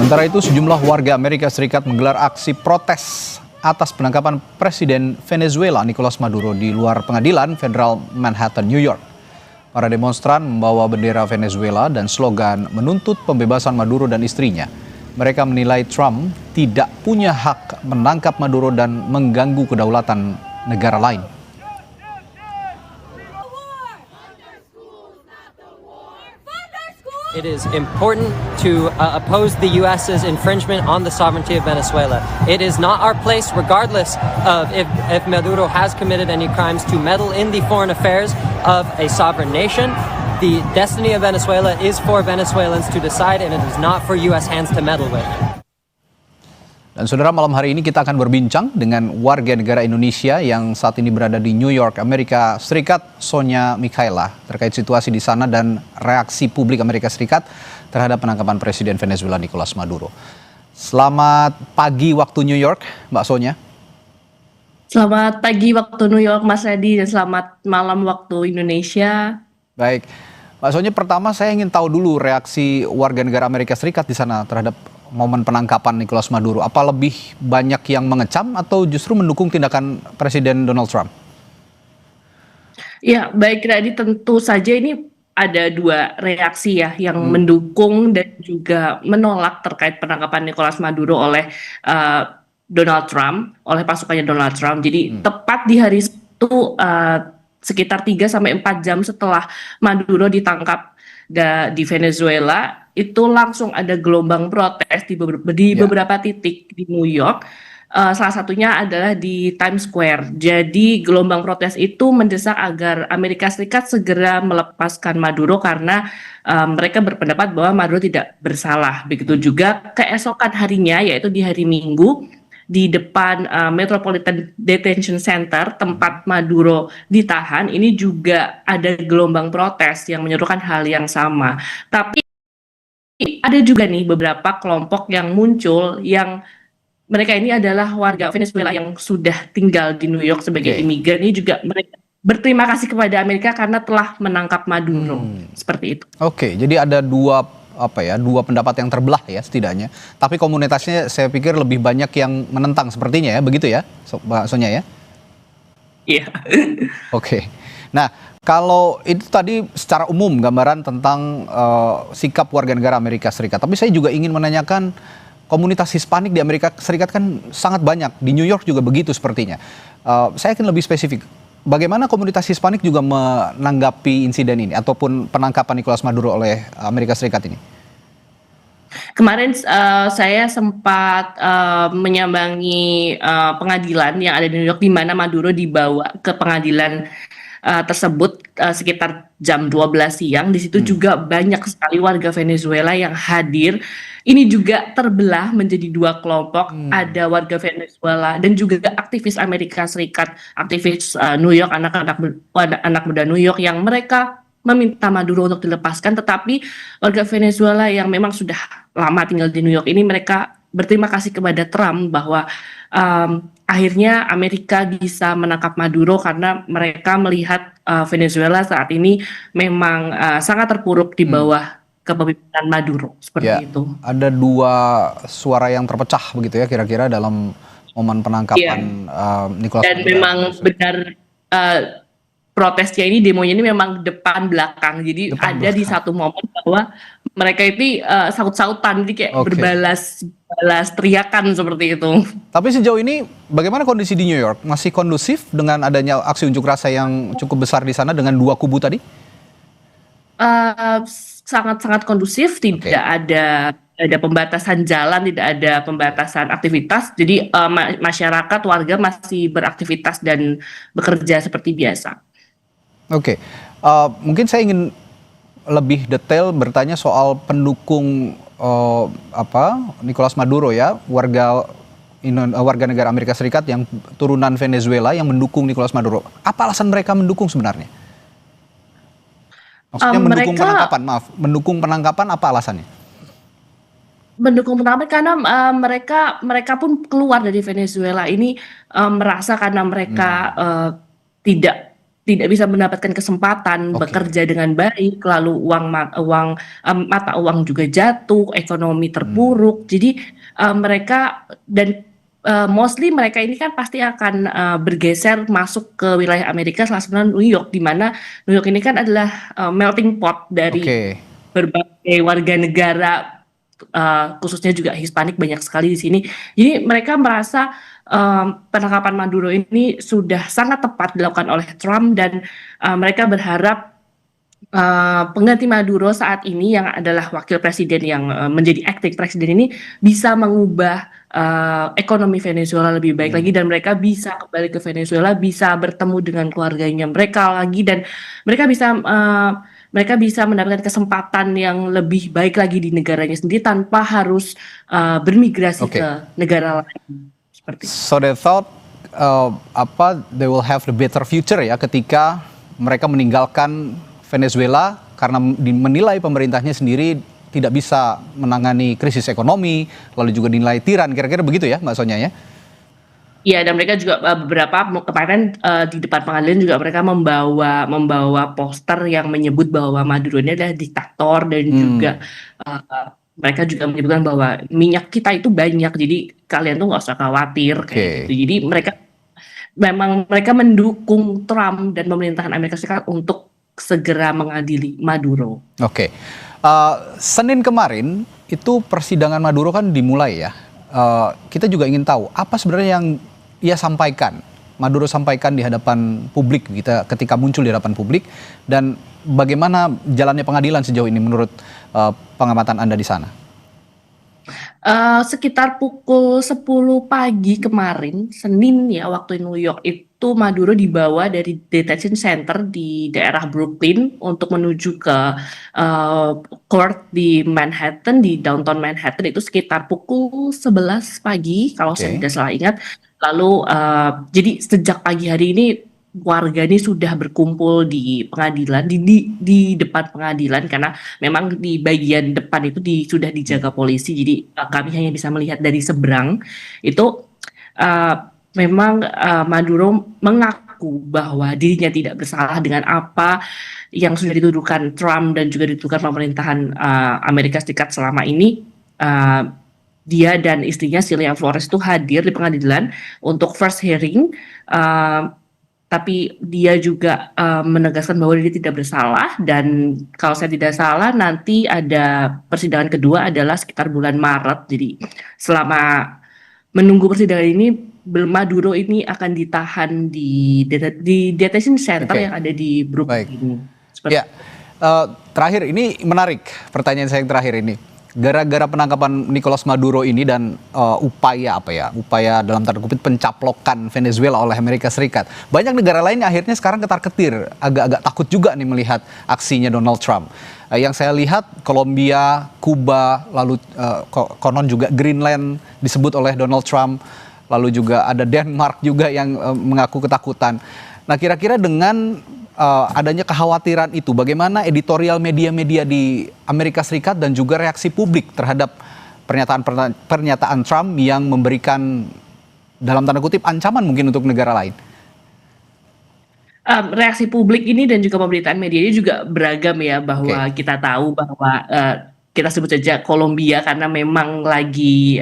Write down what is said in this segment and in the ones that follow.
Sementara itu, sejumlah warga Amerika Serikat menggelar aksi protes atas penangkapan Presiden Venezuela Nicolas Maduro di luar pengadilan federal Manhattan, New York. Para demonstran membawa bendera Venezuela dan slogan menuntut pembebasan Maduro dan istrinya. Mereka menilai Trump tidak punya hak menangkap Maduro dan mengganggu kedaulatan negara lain. It is important to oppose the U.S.'s infringement on the sovereignty of Venezuela. It is not our place, regardless of if Maduro has committed any crimes, to meddle in the foreign affairs of a sovereign nation. The destiny of Venezuela is for Venezuelans to decide, and it is not for U.S. hands to meddle with. Dan saudara, malam hari ini kita akan berbincang dengan warga negara Indonesia yang saat ini berada di New York, Amerika Serikat, Sonya Mikaela, terkait situasi di sana dan reaksi publik Amerika Serikat terhadap penangkapan Presiden Venezuela Nicolas Maduro. Selamat pagi waktu New York, Mbak Sonya. Selamat pagi waktu New York, Mas Adi, dan selamat malam waktu Indonesia. Baik, Mbak Sonya, pertama saya ingin tahu dulu reaksi warga negara Amerika Serikat di sana terhadap momen penangkapan Nicolas Maduro. Apa lebih banyak yang mengecam atau justru mendukung tindakan Presiden Donald Trump? Ya, baik Radi, tentu saja ini ada dua reaksi ya, yang mendukung dan juga menolak terkait penangkapan Nicolas Maduro oleh Donald Trump, oleh pasukannya Donald Trump. Jadi tepat di hari Sabtu, sekitar 3-4 jam setelah Maduro ditangkap di Venezuela, itu langsung ada gelombang protes di beberapa titik di New York. Salah satunya adalah di Times Square. Jadi gelombang protes itu mendesak agar Amerika Serikat segera melepaskan Maduro karena mereka berpendapat bahwa Maduro tidak bersalah. Begitu juga keesokan harinya, yaitu di hari Minggu, di depan Metropolitan Detention Center tempat Maduro ditahan, ini juga ada gelombang protes yang menyerukan hal yang sama. Tapi ada juga nih beberapa kelompok yang muncul, yang mereka ini adalah warga Venezuela yang sudah tinggal di New York sebagai imigran. Ini juga mereka berterima kasih kepada Amerika karena telah menangkap Maduro. Seperti itu. Oke, jadi ada dua pendapat yang terbelah ya setidaknya. Tapi komunitasnya saya pikir lebih banyak yang menentang sepertinya ya, begitu ya, Mbak Sonya ya? Iya. Oke. Nah, kalau itu tadi secara umum gambaran tentang sikap warga negara Amerika Serikat. Tapi saya juga ingin menanyakan, komunitas Hispanik di Amerika Serikat kan sangat banyak. Di New York juga begitu sepertinya. Saya akan lebih spesifik. Bagaimana komunitas Hispanik juga menanggapi insiden ini ataupun penangkapan Nicolas Maduro oleh Amerika Serikat ini? Kemarin saya sempat menyambangi pengadilan yang ada di New York, di mana Maduro dibawa ke pengadilan tersebut sekitar jam 12 siang. Di situ juga banyak sekali warga Venezuela yang hadir. Ini juga terbelah menjadi dua kelompok. Ada warga Venezuela dan juga aktivis Amerika Serikat, aktivis New York, anak muda New York, yang mereka meminta Maduro untuk dilepaskan. Tetapi warga Venezuela yang memang sudah lama tinggal di New York ini, mereka berterima kasih kepada Trump bahwa akhirnya Amerika bisa menangkap Maduro karena mereka melihat Venezuela saat ini memang sangat terpuruk di bawah kepemimpinan Maduro, seperti itu. Ada dua suara yang terpecah begitu ya kira-kira dalam momen penangkapan Nicolas Maduro. Dan memang benar protesnya ini, demonya ini memang depan belakang. Jadi ada di satu momen bahwa mereka itu saut-sautan, jadi kayak berbalas teriakan seperti itu. Tapi sejauh ini bagaimana kondisi di New York? Masih kondusif dengan adanya aksi unjuk rasa yang cukup besar di sana dengan dua kubu tadi? Sangat-sangat kondusif, tidak ada pembatasan jalan, tidak ada pembatasan aktivitas. Jadi masyarakat, warga masih beraktivitas dan bekerja seperti biasa. Mungkin saya ingin lebih detail bertanya soal pendukung Nicolas Maduro ya, warga negara Amerika Serikat yang turunan Venezuela yang mendukung Nicolas Maduro. Apa alasan mereka mendukung sebenarnya? Maksudnya mendukung penangkapan apa alasannya? Mendukung penangkapan karena mereka pun keluar dari Venezuela ini, merasa karena mereka tidak tidak bisa mendapatkan kesempatan Oke. bekerja dengan baik, lalu mata uang juga jatuh, ekonomi terpuruk. Jadi mereka dan mostly mereka ini kan pasti akan bergeser masuk ke wilayah Amerika, salah satunya New York, di mana New York ini kan adalah melting pot dari Oke. berbagai warga negara, khususnya juga Hispanik banyak sekali di sini. Jadi mereka merasa penangkapan Maduro ini sudah sangat tepat dilakukan oleh Trump, dan mereka berharap pengganti Maduro saat ini yang adalah wakil presiden yang menjadi acting presiden ini bisa mengubah ekonomi Venezuela lebih baik lagi, dan mereka bisa kembali ke Venezuela, bisa bertemu dengan keluarganya mereka lagi, dan mereka bisa mendapatkan kesempatan yang lebih baik lagi di negaranya sendiri tanpa harus bermigrasi Oke. ke negara lain. Seperti itu. So they thought they will have the better future ya ketika mereka meninggalkan Venezuela karena menilai pemerintahnya sendiri tidak bisa menangani krisis ekonomi, lalu juga dinilai tiran, kira-kira begitu ya Mbak Sonia ya? Iya, dan mereka juga beberapa kemarin di depan pengadilan juga mereka membawa poster yang menyebut bahwa Maduro ini adalah diktator, dan juga mereka juga menyebutkan bahwa minyak kita itu banyak, jadi kalian tuh nggak usah khawatir kayak gitu. Jadi mereka mendukung Trump dan pemerintahan Amerika Serikat untuk segera mengadili Maduro. Oke. Senin kemarin itu persidangan Maduro kan dimulai ya. Kita juga ingin tahu apa sebenarnya yang ia sampaikan, Maduro sampaikan di hadapan publik ketika muncul di hadapan publik, dan bagaimana jalannya pengadilan sejauh ini menurut pengamatan Anda di sana? Sekitar pukul 10 pagi kemarin, Senin ya, waktu New York itu Maduro dibawa dari detention center di daerah Brooklyn untuk menuju ke court di Manhattan, di downtown Manhattan, itu sekitar pukul 11 pagi kalau saya tidak salah ingat. Lalu jadi sejak pagi hari ini warga ini sudah berkumpul di pengadilan, di depan pengadilan, karena memang di bagian depan itu sudah dijaga polisi, jadi kami hanya bisa melihat dari seberang. Itu memang Maduro mengaku bahwa dirinya tidak bersalah dengan apa yang sudah dituduhkan Trump dan juga dituduhkan pemerintahan Amerika Serikat selama ini. Dia dan istrinya Celia Flores itu hadir di pengadilan untuk first hearing, tapi dia juga menegaskan bahwa dia tidak bersalah, dan kalau saya tidak salah nanti ada persidangan kedua adalah sekitar bulan Maret. Jadi selama menunggu persidangan ini, Maduro ini akan ditahan di detention center yang ada di Brooklyn. Ya, terakhir ini menarik pertanyaan saya yang terakhir ini. Gara-gara penangkapan Nicolas Maduro ini dan upaya dalam tanda kutip pencaplokan Venezuela oleh Amerika Serikat, banyak negara lain akhirnya sekarang ketar-ketir, agak-agak takut juga nih melihat aksinya Donald Trump. Yang saya lihat Kolombia, Kuba, lalu konon juga Greenland disebut oleh Donald Trump, lalu juga ada Denmark juga yang mengaku ketakutan. Nah, kira-kira dengan adanya kekhawatiran itu, bagaimana editorial media-media di Amerika Serikat dan juga reaksi publik terhadap pernyataan Trump yang memberikan dalam tanda kutip ancaman mungkin untuk negara lain? Reaksi publik ini dan juga pemberitaan media ini juga beragam ya, bahwa kita tahu bahwa kita sebut saja Kolombia karena memang lagi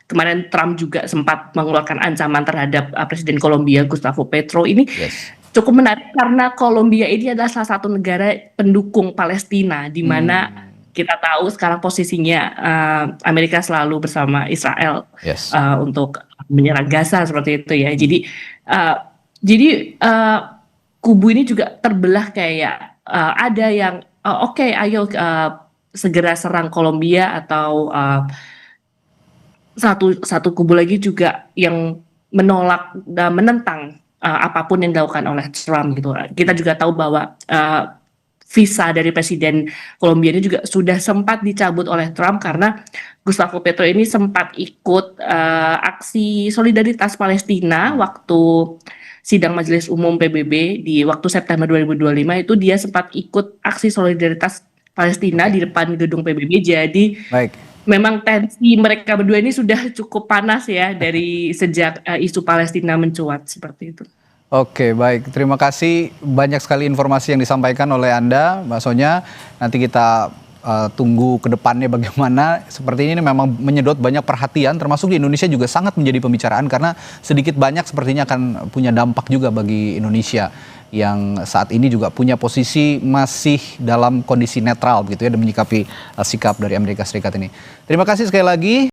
kemarin Trump juga sempat mengeluarkan ancaman terhadap Presiden Kolombia Gustavo Petro ini. Cukup menarik karena Kolombia ini adalah salah satu negara pendukung Palestina, di mana kita tahu sekarang posisinya Amerika selalu bersama Israel untuk menyerang Gaza seperti itu ya. Jadi kubu ini juga terbelah, kayak ada yang ayo segera serang Kolombia, atau satu kubu lagi juga yang menolak dan menentang apapun yang dilakukan oleh Trump gitu. Kita juga tahu bahwa visa dari Presiden Kolombia ini juga sudah sempat dicabut oleh Trump karena Gustavo Petro ini sempat ikut aksi solidaritas Palestina waktu sidang Majelis Umum PBB di waktu September 2025, itu dia sempat ikut aksi solidaritas Palestina di depan gedung PBB. Jadi memang tensi mereka berdua ini sudah cukup panas ya dari sejak isu Palestina mencuat seperti itu. Oke, baik. Terima kasih, banyak sekali informasi yang disampaikan oleh Anda, Mbak Sonya. Nanti kita tunggu ke depannya bagaimana. Seperti ini memang menyedot banyak perhatian, termasuk di Indonesia juga sangat menjadi pembicaraan karena sedikit banyak sepertinya akan punya dampak juga bagi Indonesia yang saat ini juga punya posisi masih dalam kondisi netral begitu ya, dan menyikapi sikap dari Amerika Serikat ini. Terima kasih sekali lagi.